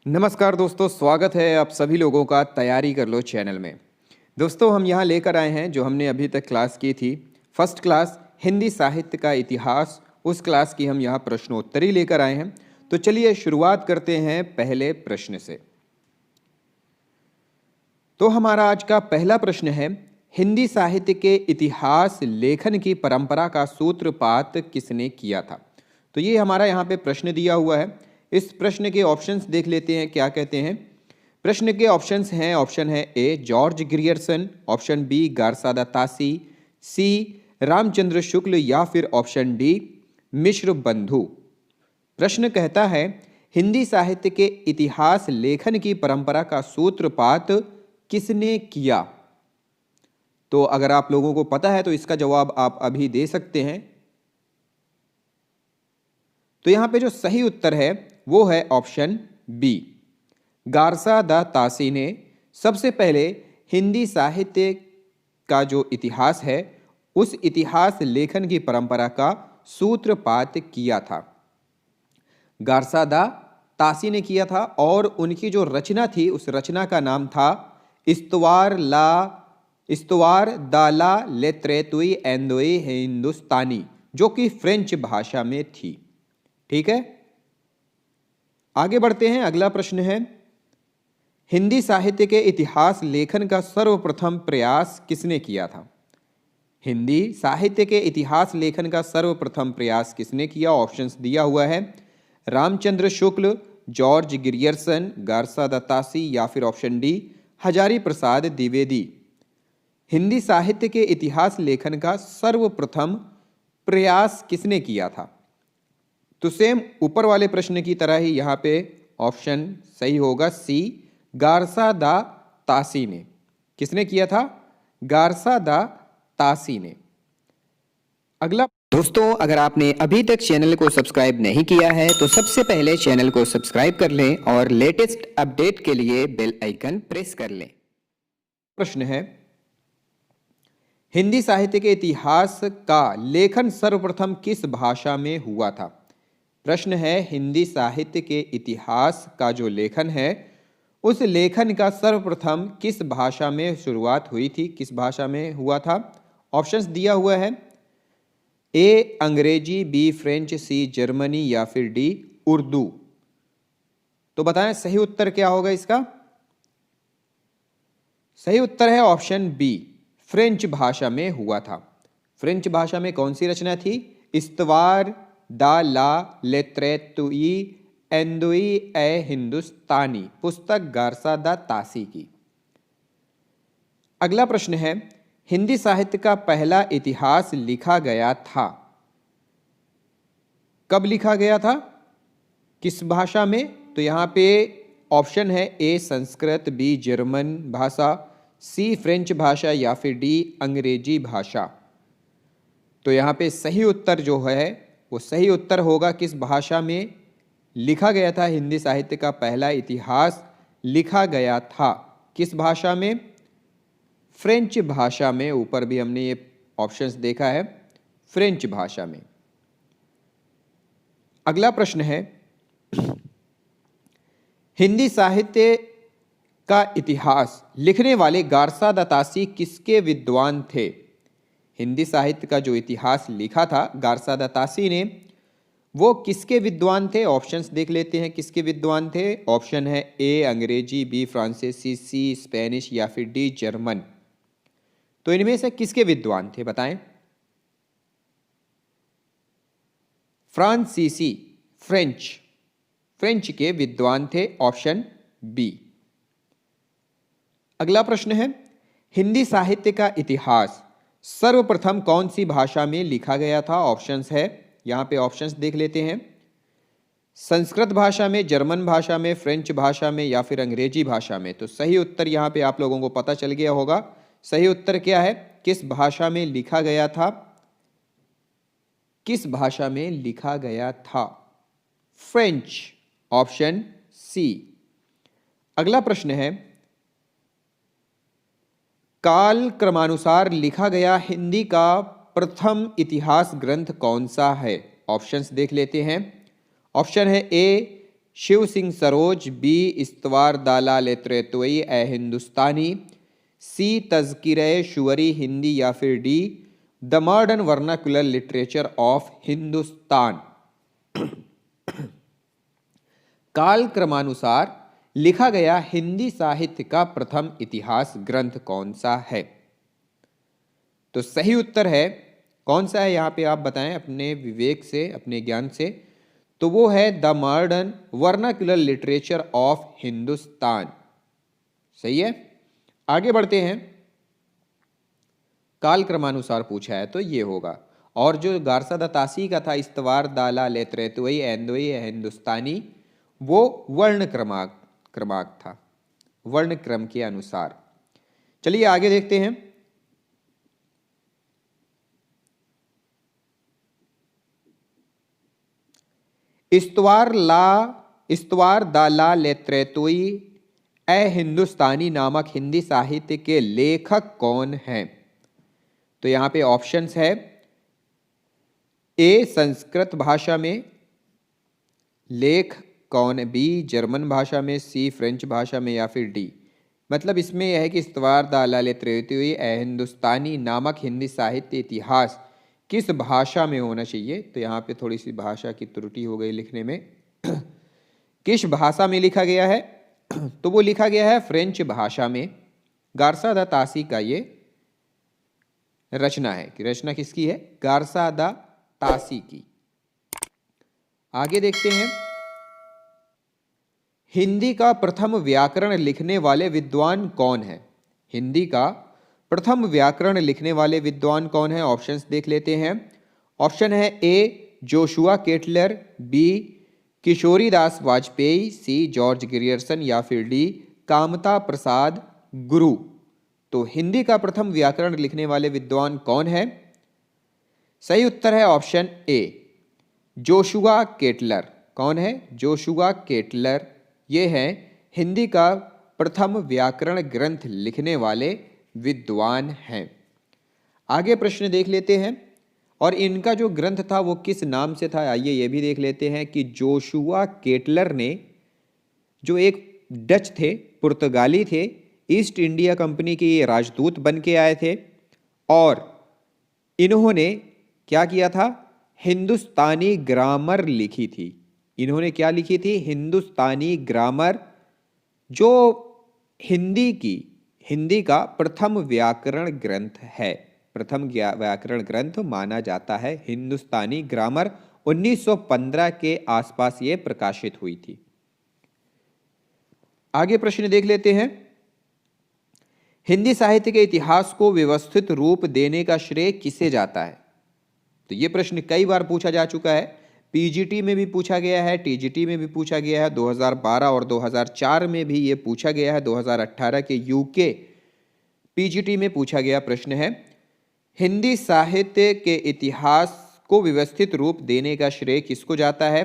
नमस्कार दोस्तों, स्वागत है आप सभी लोगों का तैयारी कर लो चैनल में। दोस्तों, हम यहाँ लेकर आए हैं जो हमने अभी तक क्लास की थी, फर्स्ट क्लास हिंदी साहित्य का इतिहास। उस क्लास की हम यहाँ प्रश्नोत्तरी लेकर आए हैं। तो चलिए शुरुआत करते हैं पहले प्रश्न से। तो हमारा आज का पहला प्रश्न है, हिंदी साहित्य के इतिहास लेखन की परंपरा का सूत्रपात किसने किया था। तो ये हमारा यहाँ पे प्रश्न दिया हुआ है। इस प्रश्न के ऑप्शंस देख लेते हैं क्या कहते हैं। प्रश्न के ऑप्शंस हैं, ऑप्शन है A George Grierson, option B Garcin de Tassy, C Ramchandra Shukla या फिर ऑप्शन डी मिश्र बंधु। प्रश्न कहता है, हिंदी साहित्य के इतिहास लेखन की परंपरा का सूत्रपात किसने किया। तो अगर आप लोगों को पता है तो इसका जवाब आप अभी दे सकते हैं। तो यहां पे जो सही उत्तर है वो है ऑप्शन बी, गारसा दा तासी ने सबसे पहले हिंदी साहित्य का जो इतिहास है उस इतिहास लेखन की परंपरा का सूत्रपात किया था। गारसा दा तासी ने किया था और उनकी जो रचना थी उस रचना का नाम था इस्तवार दा ला लेत्रेतुई एंदोई हिंदुस्तानी, जो कि फ्रेंच भाषा में थी। ठीक है, आगे बढ़ते हैं। अगला प्रश्न है, हिंदी साहित्य के इतिहास लेखन का सर्वप्रथम प्रयास किसने किया था। हिंदी साहित्य के इतिहास लेखन का सर्वप्रथम प्रयास किसने किया। ऑप्शंस दिया हुआ है, रामचंद्र शुक्ल, जॉर्ज ग्रियर्सन, गारसा दा तासी या फिर ऑप्शन डी हजारी प्रसाद द्विवेदी। हिंदी साहित्य के इतिहास लेखन का सर्वप्रथम प्रयास किसने किया था। तो सेम ऊपर वाले प्रश्न की तरह ही यहाँ पे ऑप्शन सही होगा सी, गारसा दा तासी ने। किसने किया था, गारसा दा तासी ने। अगला दोस्तों, अगर आपने अभी तक चैनल को सब्सक्राइब नहीं किया है तो सबसे पहले चैनल को सब्सक्राइब कर लें और लेटेस्ट अपडेट के लिए बेल आइकन प्रेस कर लें। प्रश्न है, हिंदी साहित्य के इतिहास का लेखन सर्वप्रथम किस भाषा में हुआ था। प्रश्न है, हिंदी साहित्य के इतिहास का जो लेखन है उस लेखन का सर्वप्रथम किस भाषा में शुरुआत हुई थी, किस भाषा में हुआ था। ऑप्शंस दिया हुआ है, ए अंग्रेजी, बी फ्रेंच, सी जर्मनी या फिर डी उर्दू। तो बताएं सही उत्तर क्या होगा इसका। सही उत्तर है ऑप्शन बी, फ्रेंच भाषा में हुआ था। फ्रेंच भाषा में कौन सी रचना थी, इस्तवार दा ला लेत्रेतुई एंदुई ए हिंदुस्तानी, पुस्तक गारसा दा तासी की। अगला प्रश्न है, हिंदी साहित्य का पहला इतिहास लिखा गया था। कब लिखा गया था, किस भाषा में। तो यहां पे ऑप्शन है ए संस्कृत, बी जर्मन भाषा, सी फ्रेंच भाषा या फिर डी अंग्रेजी भाषा। तो यहां पे सही उत्तर जो है वो सही उत्तर होगा किस भाषा में लिखा गया था। हिंदी साहित्य का पहला इतिहास लिखा गया था किस भाषा में, फ्रेंच भाषा में। ऊपर भी हमने ये ऑप्शंस देखा है, फ्रेंच भाषा में। अगला प्रश्न है, हिंदी साहित्य का इतिहास लिखने वाले गारसा दा तासी किसके विद्वान थे। हिंदी साहित्य का जो इतिहास लिखा था गारसा दा तासी ने, वो किसके विद्वान थे। ऑप्शंस देख लेते हैं किसके विद्वान थे। ऑप्शन है ए अंग्रेजी, बी फ्रांसीसी, सी स्पेनिश या फिर डी जर्मन। तो इनमें से किसके विद्वान थे बताएं। फ्रांसीसी, फ्रेंच के विद्वान थे, ऑप्शन बी। अगला प्रश्न है, हिंदी साहित्य का इतिहास सर्वप्रथम कौन सी भाषा में लिखा गया था। ऑप्शंस है, यहां पे ऑप्शंस देख लेते हैं, संस्कृत भाषा में, जर्मन भाषा में, फ्रेंच भाषा में या फिर अंग्रेजी भाषा में। तो सही उत्तर यहां पे आप लोगों को पता चल गया होगा। सही उत्तर क्या है, किस भाषा में लिखा गया था, किस भाषा में लिखा गया था, फ्रेंच, ऑप्शन सी। अगला प्रश्न है, काल क्रमानुसार लिखा गया हिंदी का प्रथम इतिहास ग्रंथ कौन सा है। ऑप्शंस देख लेते हैं। ऑप्शन है ए शिव सिंह सरोज, बी इस्तवार दालाल त्रेतोई ए हिंदुस्तानी, सी तज़किरे शुवरी हिंदी या फिर D the modern vernacular literature of Hindustan. काल क्रमानुसार लिखा गया हिंदी साहित्य का प्रथम इतिहास ग्रंथ कौन सा है? तो सही उत्तर है कौन सा है यहाँ पे आप बताएं अपने विवेक से, अपने ज्ञान से। तो वो है the modern vernacular literature of Hindustan. सही है। आगे बढ़ते हैं। काल क्रमानुसार पूछा है तो ये होगा। और जो गारसा द तासी का था इस्तवार दाला लेत्रेतुई एंदोई हिंदुस्तानी, वो वर्ण क्रमांक था, वर्ण क्रम के अनुसार। चलिए आगे देखते हैं। इस्तवार दाला लेत्रेतुई ए हिंदुस्तानी नामक हिंदी साहित्य के लेखक कौन हैं? तो यहां पे ऑप्शंस है ए संस्कृत भाषा में, लेख कौन, बी जर्मन भाषा में, सी फ्रेंच भाषा में या फिर डी। मतलब इसमें यह है कि इस्तवार दाला लेत्रेतुई ए हिंदुस्तानी नामक हिंदी साहित्य इतिहास किस भाषा में होना चाहिए। तो यहाँ पे थोड़ी सी भाषा की त्रुटि हो गई लिखने में। किस भाषा में लिखा गया है? तो वो लिखा गया है फ्रेंच भाषा में। गारसा द तासी का ये रचना है कि रचना किसकी है? गारसा द तासी की। आगे देखते हैं। हिंदी का प्रथम व्याकरण लिखने वाले विद्वान कौन है? हिंदी का प्रथम व्याकरण लिखने वाले विद्वान कौन है? ऑप्शंस देख लेते हैं। ऑप्शन है A Joshua Ketelaar, B Kishoridas Vajpeyi, C George Grierson या फिर डी कामता प्रसाद गुरु। तो हिंदी का प्रथम व्याकरण लिखने वाले विद्वान कौन है? सही उत्तर है ऑप्शन ए जोशुआ केटलर। कौन है? Joshua Kettler. ये है हिंदी का प्रथम व्याकरण ग्रंथ लिखने वाले विद्वान हैं। आगे प्रश्न देख लेते हैं। और इनका जो ग्रंथ था वो किस नाम से था, आइए ये भी देख लेते हैं कि जोशुआ केटलर ने, जो एक डच थे, पुर्तगाली थे, ईस्ट इंडिया कंपनी के ये राजदूत बन के आए थे। और इन्होंने क्या किया था? हिंदुस्तानी ग्रामर लिखी थी। इन्होंने क्या लिखी थी? हिंदुस्तानी ग्रामर, जो हिंदी का प्रथम व्याकरण ग्रंथ है। प्रथम व्याकरण ग्रंथ माना जाता है हिंदुस्तानी ग्रामर। 1915 के आसपास ये प्रकाशित हुई थी। आगे प्रश्न देख लेते हैं। हिंदी साहित्य के इतिहास को व्यवस्थित रूप देने का श्रेय किसे जाता है? तो ये प्रश्न कई बार पूछा जा चुका है। पीजीटी में भी पूछा गया है, टीजीटी में भी पूछा गया है, 2012 और 2004 में भी ये पूछा गया है। 2018 के यूके पीजीटी में पूछा गया प्रश्न है, हिंदी साहित्य के इतिहास को व्यवस्थित रूप देने का श्रेय किसको जाता है?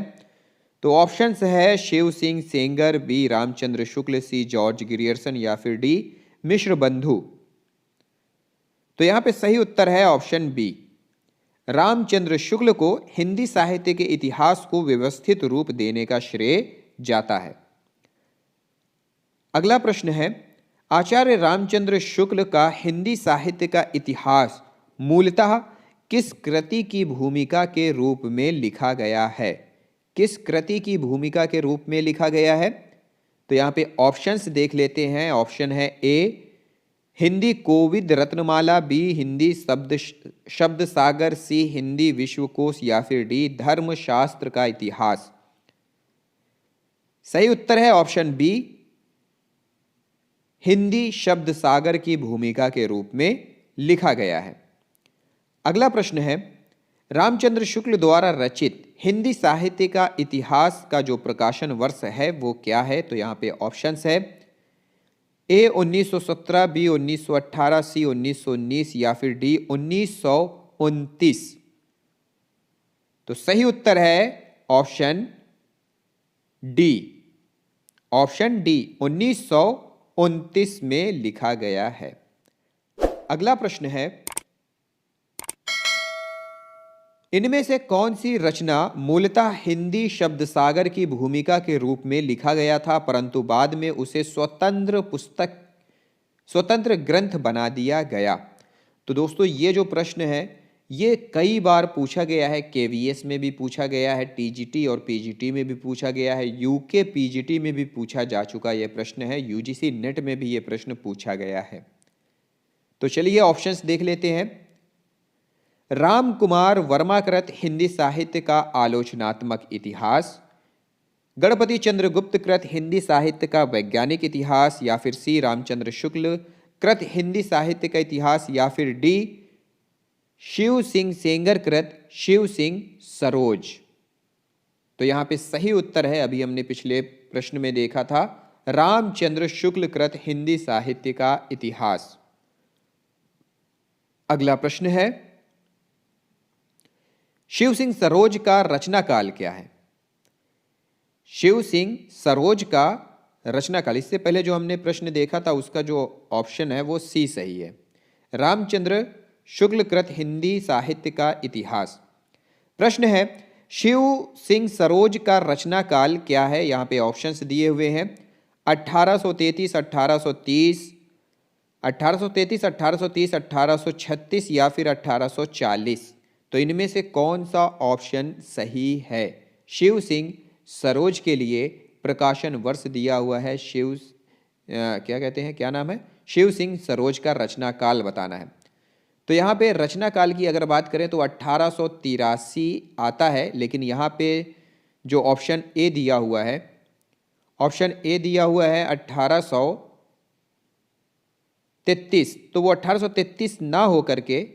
तो ऑप्शंस है शिव सिंह सेंगर, बी रामचंद्र शुक्ल, सी जॉर्ज ग्रियर्सन या फिर डी मिश्र बंधु। तो यहां पे सही उत्तर है ऑप्शन बी, रामचंद्र शुक्ल को हिंदी साहित्य के इतिहास को व्यवस्थित रूप देने का श्रेय जाता है। अगला प्रश्न है, आचार्य रामचंद्र शुक्ल का हिंदी साहित्य का इतिहास मूलतः किस कृति की भूमिका के रूप में लिखा गया है? किस कृति की भूमिका के रूप में लिखा गया है? तो यहां पे ऑप्शंस देख लेते हैं। ऑप्शन है ए हिंदी कोविद रत्नमाला, बी हिंदी शब्द सागर, सी हिंदी विश्वकोश या फिर डी धर्मशास्त्र का इतिहास। सही उत्तर है ऑप्शन बी, हिंदी शब्द सागर की भूमिका के रूप में लिखा गया है। अगला प्रश्न है, रामचंद्र शुक्ल द्वारा रचित हिंदी साहित्य का इतिहास का जो प्रकाशन वर्ष है वो क्या है? तो यहां पे ऑप्शंस है ए 1917, बी 1918, सी 1919 या फिर डी 1929। तो सही उत्तर है ऑप्शन डी। ऑप्शन डी 1929 में लिखा गया है। अगला प्रश्न है, इनमें से कौन सी रचना मूलतः हिंदी शब्द सागर की भूमिका के रूप में लिखा गया था, परंतु बाद में उसे स्वतंत्र ग्रंथ बना दिया गया? तो दोस्तों ये जो प्रश्न है ये कई बार पूछा गया है, केवीएस में भी पूछा गया है, टीजीटी और पीजीटी में भी पूछा गया है, यूके पीजीटी में भी पूछा जा चुका यह प्रश्न है, यूजीसी नेट में भी यह प्रश्न पूछा गया है। तो चलिए ऑप्शंस देख लेते हैं। राम कुमार वर्मा कृत हिंदी साहित्य का आलोचनात्मक इतिहास, गणपति चंद्र गुप्त कृत हिंदी साहित्य का वैज्ञानिक इतिहास, या फिर सी रामचंद्र शुक्ल कृत हिंदी साहित्य का इतिहास, या फिर डी शिव सिंह सेंगर कृत शिव सिंह सरोज। तो यहां पे सही उत्तर है, अभी हमने पिछले प्रश्न में देखा था, रामचंद्र शुक्ल कृत हिंदी साहित्य का इतिहास। अगला प्रश्न है, शिव सिंह सरोज का रचना काल क्या है? शिव सिंह सरोज का रचना काल, इससे पहले जो हमने प्रश्न देखा था उसका जो ऑप्शन है वो सी सही है, रामचंद्र शुक्ल कृत हिंदी साहित्य का इतिहास। प्रश्न है, शिव सिंह सरोज का रचना काल क्या है? यहां पे ऑप्शंस दिए हुए हैं 1833, 1830, 1833, 1830, 1836 या फिर 1840। तो इनमें से कौन सा ऑप्शन सही है? शिव सिंह सरोज के लिए प्रकाशन वर्ष दिया हुआ है क्या कहते हैं, क्या नाम है? शिव सिंह सरोज का रचना काल बताना है। तो यहाँ पे रचना काल की अगर बात करें तो 1883 आता है, लेकिन यहाँ पे जो ऑप्शन ए दिया हुआ है, ऑप्शन ए दिया हुआ है 1833, तो वो 1833 ना हो करके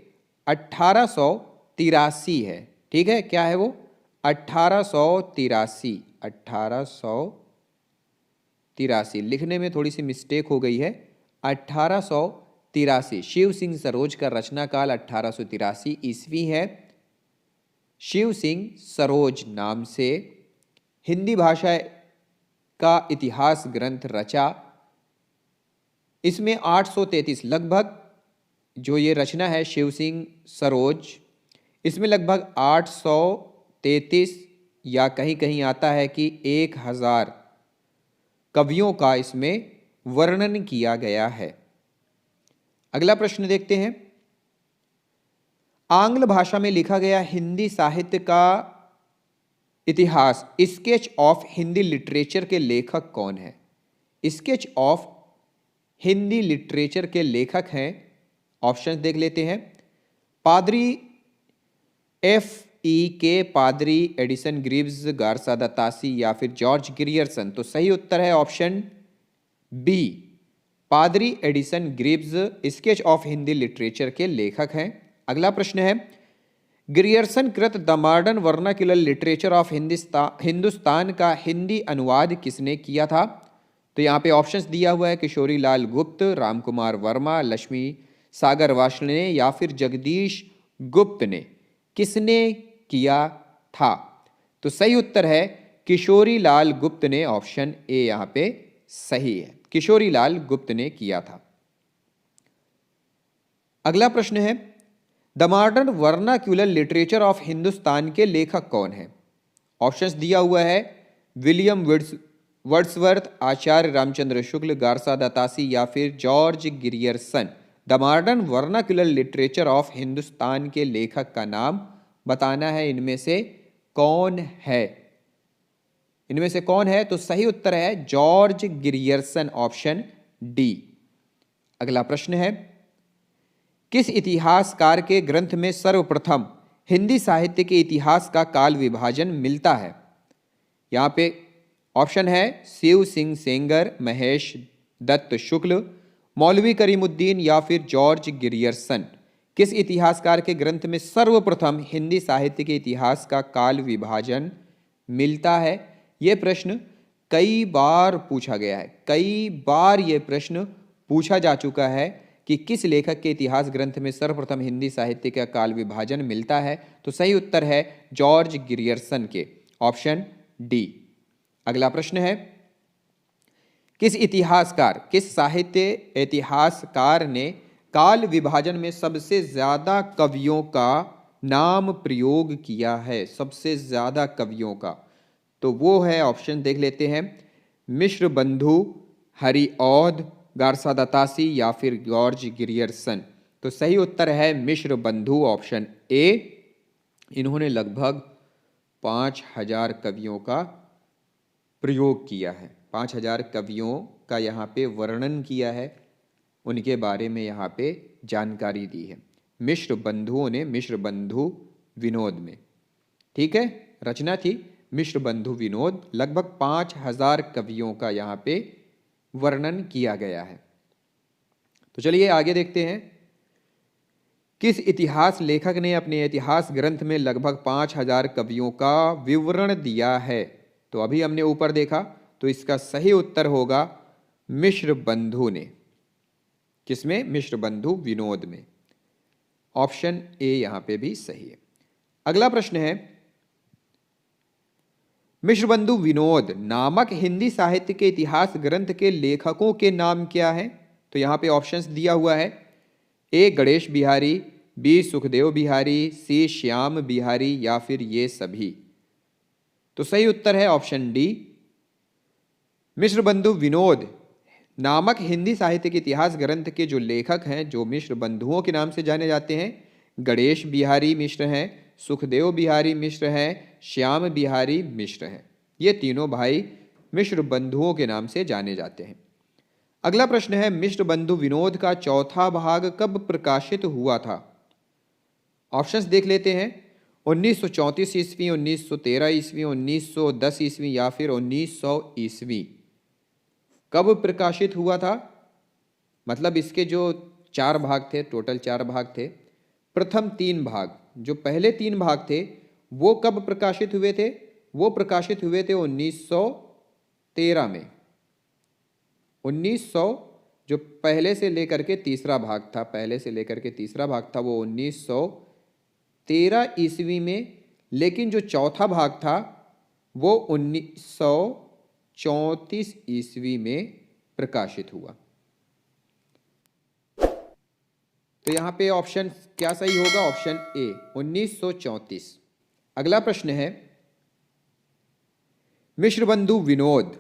1883 है। ठीक है, क्या है वो? 1883, 1883, लिखने में थोड़ी सी मिस्टेक हो गई है, 1883। शिव सिंह सरोज का रचना काल 1883 ईस्वी है। शिव सिंह सरोज नाम से हिंदी भाषा का इतिहास ग्रंथ रचा। इसमें 833 लगभग, जो ये रचना है शिव सिंह सरोज, इसमें लगभग 833 या कहीं कहीं आता है कि 1000 कवियों का इसमें वर्णन किया गया है। अगला प्रश्न देखते हैं, आंग्ल भाषा में लिखा गया हिंदी साहित्य का इतिहास, स्केच ऑफ हिंदी लिटरेचर के लेखक कौन है? स्केच ऑफ हिंदी लिटरेचर के लेखक हैं, ऑप्शंस देख लेते हैं, पादरी FEK, पादरी एडिसन ग्रीव्स, गारसा दत्तासी या फिर जॉर्ज ग्रियर्सन। तो सही उत्तर है ऑप्शन बी, पादरी Edison Greaves sketch of Hindi literature के लेखक हैं। अगला प्रश्न है, ग्रियर्सन कृत the modern vernacular literature of Hindustan का हिंदी अनुवाद किसने किया था? तो यहाँ पे ऑप्शंस दिया हुआ है, किशोरी लाल गुप्त, रामकुमार वर्मा, लक्ष्मी सागर वात्सल ने या फिर जगदीश गुप्त ने। किसने किया था? तो सही उत्तर है किशोरी लाल गुप्त ने, ऑप्शन ए यहाँ पे सही है, किशोरी लाल गुप्त ने किया था। अगला प्रश्न है, the modern vernacular literature of Hindustan के लेखक कौन है? ऑप्शंस दिया हुआ है, विलियम वर्ड्सवर्थ, आचार्य रामचंद्र शुक्ल, गारसा दत्तासी या फिर George Grierson. The modern vernacular literature of Hindustan के लेखक का नाम बताना है, इनमें से कौन है? इनमें से कौन है? तो सही उत्तर है जॉर्ज ग्रियर्सन, ऑप्शन डी। अगला प्रश्न है, किस इतिहासकार के ग्रंथ में सर्वप्रथम हिंदी साहित्य के इतिहास का काल विभाजन मिलता है? यहां पे ऑप्शन है शिव सिंह सेंगर, महेश दत्त शुक्ल, मौलवी करीमुद्दीन या फिर जॉर्ज ग्रियर्सन। किस इतिहासकार के ग्रंथ में सर्वप्रथम हिंदी साहित्य के इतिहास का काल विभाजन मिलता है? यह प्रश्न कई बार पूछा गया है, कई बार यह प्रश्न पूछा जा चुका है कि किस लेखक के इतिहास ग्रंथ में सर्वप्रथम हिंदी साहित्य का काल विभाजन मिलता है? तो सही उत्तर है जॉर्ज ग्रियर्सन के, ऑप्शन डी। अगला प्रश्न है, किस इतिहासकार, किस साहित्य इतिहासकार ने काल विभाजन में सबसे ज्यादा कवियों का नाम प्रयोग किया है, सबसे ज़्यादा कवियों का, तो वो है, ऑप्शन देख लेते हैं, मिश्र बंधु, हरिऔध, गारसादातासी या फिर जॉर्ज ग्रियर्सन। तो सही उत्तर है मिश्र बंधु, ऑप्शन ए। इन्होंने लगभग 5000 कवियों का प्रयोग किया है, 5000 कवियों का यहाँ पे वर्णन किया है, उनके बारे में यहाँ पे जानकारी दी है मिश्र बंधुओं ने, मिश्र बंधु विनोद में। ठीक है, रचना थी मिश्र बंधु विनोद, लगभग 5000 कवियों का यहाँ पे वर्णन किया गया है। तो चलिए आगे देखते हैं, किस इतिहास लेखक ने अपने इतिहास ग्रंथ में लगभग 5000 कवियों का विवरण दिया है? तो अभी हमने ऊपर देखा, तो इसका सही उत्तर होगा मिश्र बंधु ने। किसमें? मिश्र बंधु विनोद में। ऑप्शन ए यहां पे भी सही है। अगला प्रश्न है, मिश्र बंधु विनोद नामक हिंदी साहित्य के इतिहास ग्रंथ के लेखकों के नाम क्या हैं? तो यहां पे ऑप्शंस दिया हुआ है, ए गणेश बिहारी, बी सुखदेव बिहारी, सी श्याम बिहारी या फिर ये सभी। तो सही उत्तर है ऑप्शन डी। मिश्र बंधु विनोद नामक हिंदी साहित्य के इतिहास ग्रंथ के जो लेखक हैं, जो मिश्र बंधुओं के नाम से जाने जाते हैं, गणेश बिहारी मिश्र हैं, सुखदेव बिहारी मिश्र हैं, श्याम बिहारी मिश्र हैं। ये तीनों भाई मिश्र बंधुओं के नाम से जाने जाते हैं। अगला प्रश्न है, मिश्र बंधु विनोद का चौथा भाग कब प्रकाशित हुआ था? ऑप्शंस देख लेते हैं, 1934 ईस्वी, 1913 ईस्वी, 1910 ईस्वी या फिर 1900 ईस्वी। कब प्रकाशित हुआ था? मतलब इसके जो 4 भाग थे, टोटल 4 भाग थे, प्रथम 3 भाग, जो पहले 3 भाग थे वो कब प्रकाशित हुए थे? वो प्रकाशित हुए थे 1913 में। 1900 जो पहले से लेकर के तीसरा भाग था, पहले से लेकर के तीसरा भाग था, वो 1913 ईस्वी में। लेकिन जो चौथा भाग था वो 1934 ईस्वी में प्रकाशित हुआ। तो यहां पे ऑप्शन क्या सही होगा? Option A 1934। अगला प्रश्न है, मिश्र बंधु विनोद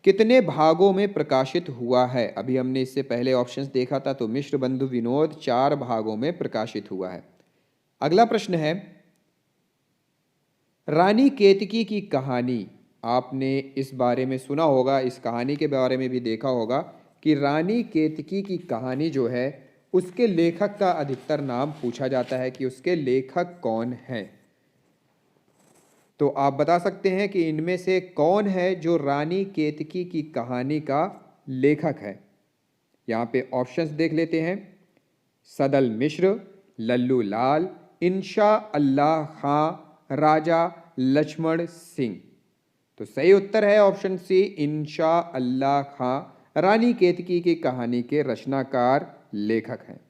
कितने भागों में प्रकाशित हुआ है? अभी हमने इससे पहले ऑप्शंस देखा था, तो मिश्र बंधु विनोद 4 भागों में प्रकाशित हुआ है। अगला प्रश्न है, रानी केतकी की कहानी, आपने इस बारे में सुना होगा, इस कहानी के बारे में भी देखा होगा कि रानी केतकी की कहानी जो है उसके लेखक का अधिकतर नाम पूछा जाता है कि उसके लेखक कौन हैं। तो आप बता सकते हैं कि इनमें से कौन है जो रानी केतकी की कहानी का लेखक है? यहाँ पे ऑप्शंस देख लेते हैं, सदल मिश्र, लल्लू लाल, इंशा अल्लाह खां, राजा लक्ष्मण सिंह। तो सही उत्तर है ऑप्शन सी, इंशा अल्लाह खां रानी केतकी की कहानी के रचनाकार लेखक हैं।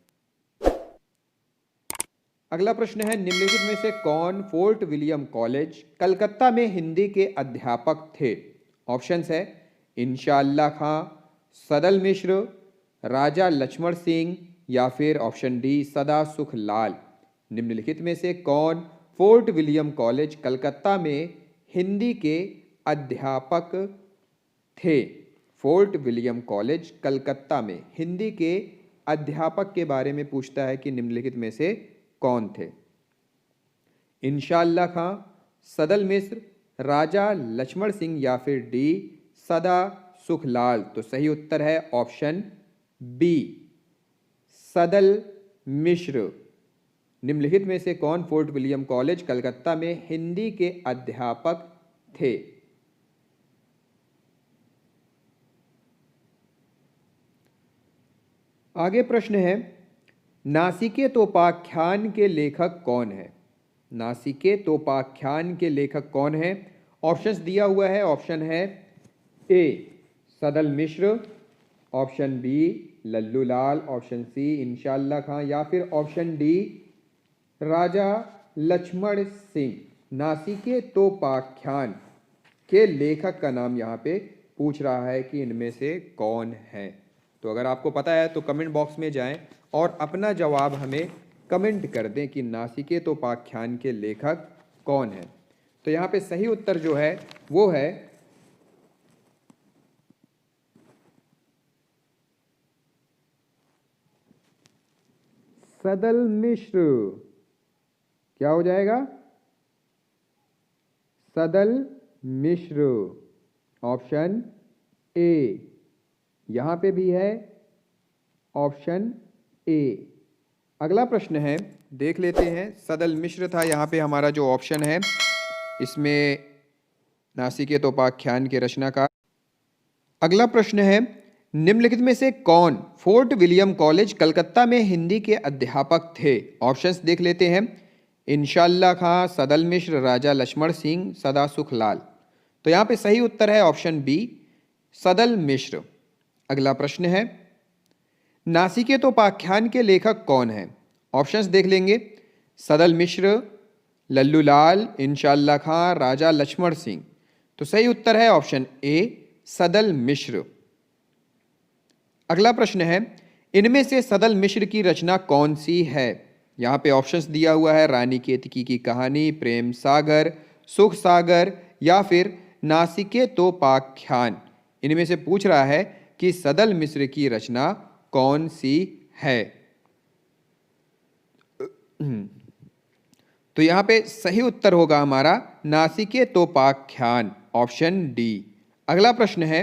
अगला प्रश्न है, निम्नलिखित में से कौन फोर्ट विलियम कॉलेज कलकत्ता में हिंदी के अध्यापक थे? ऑप्शंस है, इंशा अल्लाह खां, सदल मिश्र, राजा लक्ष्मण सिंह या फिर ऑप्शन डी सदा सुख लाल। निम्नलिखित में से कौन फोर्ट विलियम कॉलेज कलकत्ता में हिंदी के अध्यापक थे? फोर्ट विलियम कॉलेज कलकत्ता में हिंदी के अध्यापक के बारे में पूछता है कि निम्नलिखित में से कौन थे? इंशा अल्लाह खां, सदल मिश्र, राजा लक्ष्मण सिंह या फिर डी सदा सुख लाल। तो सही उत्तर है ऑप्शन बी, सदल मिश्र। निम्नलिखित में से कौन फोर्ट विलियम कॉलेज कलकत्ता में हिंदी के अध्यापक थे? आगे प्रश्न है, नासिकेतोपाख्यान के लेखक कौन है? नासिकेतोपाख्यान के लेखक कौन है? ऑप्शंस दिया हुआ है, ऑप्शन है ए सदल मिश्र, ऑप्शन बी लल्लू लाल, ऑप्शन सी इंशा अल्लाह खां या फिर ऑप्शन डी राजा लक्ष्मण सिंह। नासिकेतोपाख्यान के लेखक का नाम यहाँ पे पूछ रहा है कि इनमें से कौन है। तो अगर आपको पता है तो कमेंट बॉक्स में जाएं और अपना जवाब हमें कमेंट कर दें कि नासिकेतोपाख्यान के लेखक कौन है। तो यहाँ पे सही उत्तर जो है वो है सदल मिश्र। क्या हो जाएगा? सदल मिश्र, ऑप्शन ए। यहां पे भी है ऑप्शन ए। अगला प्रश्न है, देख लेते हैं। सदल मिश्र था यहाँ पे हमारा जो ऑप्शन है, इसमें नासिकेतोपाख्यान के रचनाकार। अगला प्रश्न है, निम्नलिखित में से कौन फोर्ट विलियम कॉलेज कलकत्ता में हिंदी के अध्यापक थे? ऑप्शंस देख लेते हैं। इंशाअल्लाह खां, सदल मिश्र, राजा लक्ष्मण सिंह, सदासुख लाल। तो यहाँ पे सही उत्तर है ऑप्शन बी, सदल मिश्र। अगला प्रश्न है, नासिकेतोपाख्यान के लेखक कौन है? ऑप्शंस देख लेंगे। सदल मिश्र, लल्लू लाल, इंशाअल्लाह खां, राजा लक्ष्मण सिंह। तो सही उत्तर है ऑप्शन ए, सदल मिश्र। अगला प्रश्न है, इनमें से सदल मिश्र की रचना कौन सी है? यहाँ पे ऑप्शंस दिया हुआ है, रानी केतकी की कहानी, प्रेम सागर, सुख सागर, या फिर नासिकेतोपाख्यान। इनमें से पूछ रहा है कि सदल मिश्र की रचना कौन सी है। तो यहाँ पे सही उत्तर होगा हमारा नासिकेतोपाख्यान, ऑप्शन डी। अगला प्रश्न है,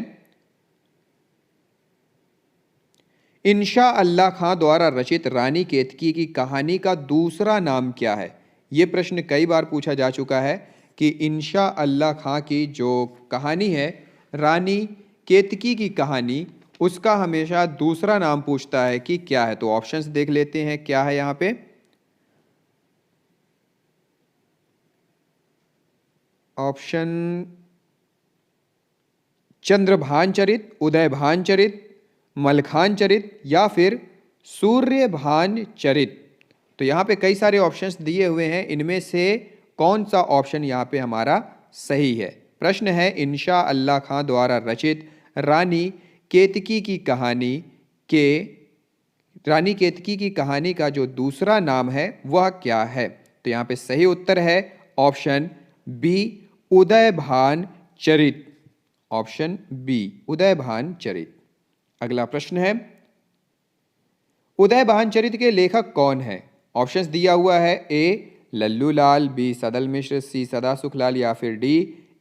इंशाअल्लाह खां द्वारा रचित रानी केतकी की कहानी का दूसरा नाम क्या है? ये प्रश्न कई बार पूछा जा चुका है कि इंशाअल्लाह खां की जो कहानी है, रानी केतकी की कहानी, उसका हमेशा दूसरा नाम पूछता है कि क्या है। तो ऑप्शंस देख लेते हैं क्या है यहाँ पे। ऑप्शन चंद्रभानचरित, उदयभानचरित, मलखानचरित, या फिर सूर्यभानचरित। तो यहाँ पे कई सारे ऑप्शंस दिए हुए हैं, इनमें से कौन सा ऑप्शन यहाँ पे हमारा सही है? प्रश्न है, इंशाअल्लाह खां द्वारा रचित रानी केतकी की कहानी के, रानी केतकी की कहानी का जो दूसरा नाम है वह क्या है? तो यहाँ पे सही उत्तर है option B, Udaybhancharit. Option B, Udaybhancharit. अगला प्रश्न है, उदयभानचरित के लेखक कौन है? ऑप्शंस दिया हुआ है, ए लल्लू लाल, बी सदल मिश्र, सी सदासुख लाल, या फिर डी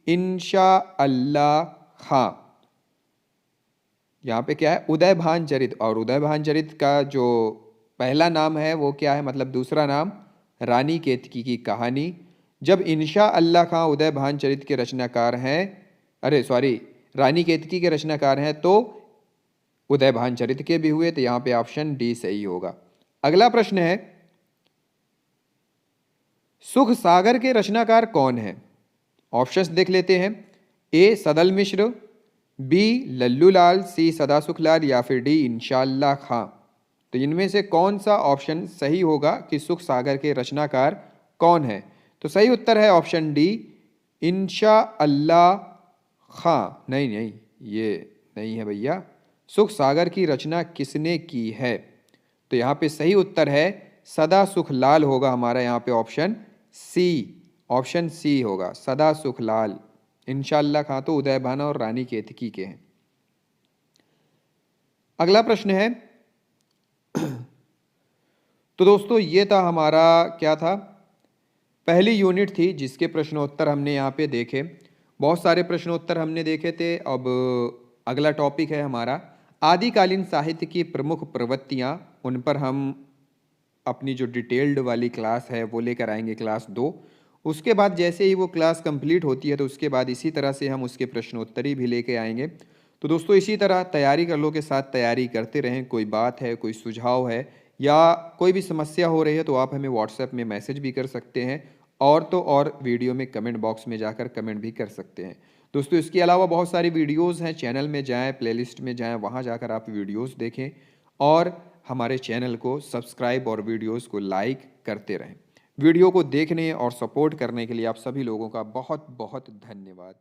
इंशाअल्लाह खां। यहाँ पे क्या है? उदयभानचरित। और उदयभानचरित का जो पहला नाम है वो क्या है, मतलब दूसरा नाम? रानी केतकी की कहानी। जब इंशाअल्लाह खां उदयभानचरित के रचनाकार हैं, अरे सॉरी, रानी केतकी के रचनाकार हैं, तो उदयभानचरित के भी हुए। तो यहाँ पे ऑप्शन डी सही होगा। अगला प्रश्न है, सुख सागर के रचनाकार कौन है? ऑप्शंस देख लेते हैं। ए सदल मिश्र, बी लल्लू लाल, सी सदासुख लाल, या फिर डी इंशाअल्लाह खां। तो इनमें से कौन सा ऑप्शन सही होगा कि सुख सागर के रचनाकार कौन है? तो सही उत्तर है ऑप्शन डी, इंशाअल्लाह खां। नहीं, ये नहीं है भैया। सुख सागर की रचना किसने की है? तो यहाँ पे सही उत्तर है सदासुख लाल होगा हमारा, यहाँ पे ऑप्शन सी, ऑप्शन सी होगा, सदासुख लाल। इंशाअल्लाह खां तो उदयभान और रानी केतकी के हैं। अगला प्रश्न है, तो दोस्तों ये था हमारा, क्या था, पहली यूनिट थी जिसके प्रश्नोत्तर हमने यहाँ पे देखे। बहुत सारे प्रश्नोत्तर हमने देखे थे। अब अगला टॉपिक है हमारा आदिकालीन साहित्य की प्रमुख प्रवृत्तियाँ। उन पर हम अपनी जो डिटेल्ड वाली क्लास है वो लेकर आएंगे, क्लास 2। उसके बाद जैसे ही वो क्लास कंप्लीट होती है तो उसके बाद इसी तरह से हम उसके प्रश्नोत्तरी भी लेके आएंगे। तो दोस्तों इसी तरह तैयारी कर लो के साथ तैयारी करते रहें। कोई बात है, कोई सुझाव है या कोई भी समस्या हो रही है तो आप हमें व्हाट्सएप में मैसेज भी कर सकते हैं, और तो और वीडियो में कमेंट बॉक्स में जाकर कमेंट भी कर सकते हैं। दोस्तों इसके अलावा बहुत सारी वीडियोज़ हैं, चैनल में जाएँ, प्लेलिस्ट में जाएँ, वहाँ जाकर आप वीडियोज़ देखें और हमारे चैनल को सब्सक्राइब और वीडियोज़ को लाइक करते रहें। वीडियो को देखने और सपोर्ट करने के लिए आप सभी लोगों का बहुत बहुत धन्यवाद।